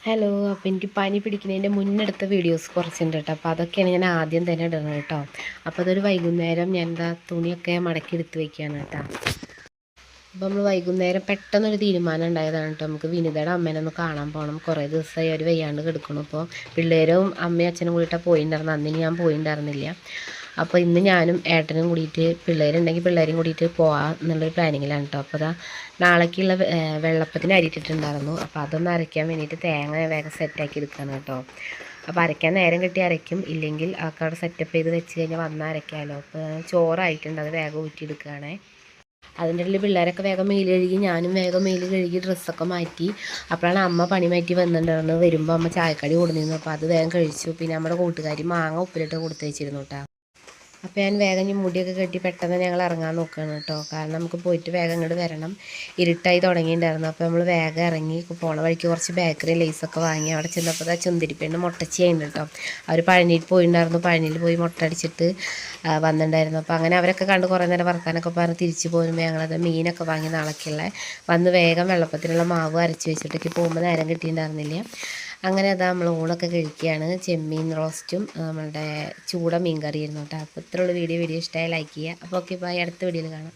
Hello. അപ്പോൾ എനിക്ക് പനി പിടിക്കുന്നതിൻ്റെ മുന്നെടുത്ത വീഡിയോസ് കുറച്ചുണ്ട് കേട്ടോ. അപ്പോൾ അതൊക്കെയാണ് ഞാൻ ആദ്യം തന്നെ ഇടുന്നത് കേട്ടോ. അപ്പോൾ അതൊരു വൈകുന്നേരം ഞാൻ എന്താ തുണിയൊക്കെ മടക്കി എടുത്ത് വയ്ക്കുകയാണ് കേട്ടോ. അപ്പോൾ നമ്മൾ വൈകുന്നേരം പെട്ടെന്നൊരു തീരുമാനം ഉണ്ടായതാണ് കേട്ടോ. നമുക്ക് വിനിതയുടെ അമ്മേനെ ഒന്ന് കാണാൻ പോകണം. കുറേ ദിവസമായി അവർ വയ്യാണ്ട് കിടക്കണം. അപ്പോൾ പിള്ളേരും അമ്മയും അച്ഛനും കൂടിയിട്ടാണ് പോയിട്ടുണ്ടായിരുന്നത്. അന്നിന് ഞാൻ പോയിട്ടുണ്ടായിരുന്നില്ല. അപ്പോൾ ഇന്ന് ഞാനും ഏട്ടനും കൂടിയിട്ട് പിള്ളേരുണ്ടെങ്കിൽ പിള്ളേരും കൂടിയിട്ട് പോകാം എന്നുള്ളൊരു പ്ലാനിങ്ങിലാണ് കേട്ടോ. അപ്പോൾ അതാ നാളേക്കുള്ള വെള്ളപ്പത്തിന് അരിയിട്ടിട്ടുണ്ടായിരുന്നു. അപ്പോൾ അതൊന്ന് അരയ്ക്കാൻ വേണ്ടിയിട്ട് തേങ്ങ വേഗം സെറ്റാക്കി എടുക്കുകയാണ് കേട്ടോ. അപ്പോൾ അരയ്ക്കാൻ നേരം കിട്ടി അരയ്ക്കും, ഇല്ലെങ്കിൽ ഒക്കെ അവിടെ സെറ്റപ്പ് ചെയ്ത് വെച്ച് കഴിഞ്ഞാൽ വന്നാൽ അരയ്ക്കാമല്ലോ. അപ്പോൾ ചോറായിട്ടുണ്ട്, അത് വേഗം ഊറ്റിയെടുക്കുകയാണേ. അതിൻ്റെ ഇടയിൽ പിള്ളേരൊക്കെ വേഗം മേല് കഴുകി, ഞാനും വേഗം മേല് കഴുകി ഡ്രസ്സൊക്കെ മാറ്റി. അപ്പോഴാണ് അമ്മ പണി മാറ്റി വന്നിട്ടുണ്ടായിരുന്നത്. വരുമ്പോൾ അമ്മ ചായക്കടി കൊടുത്തിരുന്നു. അപ്പോൾ അത് വേഗം കഴിച്ചു. പിന്നെ നമ്മുടെ കൂട്ടുകാരി മാങ്ങ ഉപ്പിലിട്ട് കൊടുത്ത് വെച്ചിരുന്നു കേട്ടോ. അപ്പോൾ ഞാൻ വേഗം ഈ മുടിയൊക്കെ കെട്ടി പെട്ടെന്ന് ഞങ്ങൾ ഇറങ്ങാൻ നോക്കുകയാണ് കേട്ടോ. കാരണം നമുക്ക് പോയിട്ട് വേഗം ഇങ്ങോട്ട് വരണം. ഇരുട്ടായി തുടങ്ങിയിട്ടുണ്ടായിരുന്നു. അപ്പോൾ നമ്മൾ വേഗം ഇറങ്ങി പോണ വഴിക്ക് കുറച്ച് ബേക്കറി ലേസൊക്കെ വാങ്ങി. അവിടെ ചെന്നപ്പോൾ ചുന്തിരിപ്പെണ്ണ് മുട്ടച്ചിയുണ്ട് കേട്ടോ. അവർ പഴനിയിൽ പോയിട്ടുണ്ടായിരുന്നു. പഴനിയിൽ പോയി മുട്ട അടിച്ചിട്ട് വന്നിട്ടുണ്ടായിരുന്നു. അപ്പോൾ അങ്ങനെ അവരൊക്കെ കണ്ട് കുറേ നേരം വർത്താനൊക്കെ പറഞ്ഞ് തിരിച്ച് പോരുമ്പോൾ ഞങ്ങളത് മീനൊക്കെ വാങ്ങി നാളേക്കുള്ള വന്ന് വേഗം വെള്ളപ്പത്തിനുള്ള മാവ് അരച്ച് വെച്ചിട്ടേക്ക് പോകുമ്പോൾ നേരം കിട്ടിയിട്ടുണ്ടായിരുന്നില്ല. അങ്ങനെ അതാ നമ്മൾ ഊണൊക്കെ കഴിക്കുകയാണ്. ചെമ്മീൻ റോസ്റ്റും നമ്മളുടെ ചൂട മീൻ കറിയായിരുന്നു കേട്ടോ. അപ്പോൾ ഇത്രയുള്ള വീഡിയോ ഇഷ്ടമായി ലൈക്ക് ചെയ്യുക. അപ്പോൾ ഓക്കെ ബൈ, അടുത്ത വീഡിയോയിൽ കാണാം.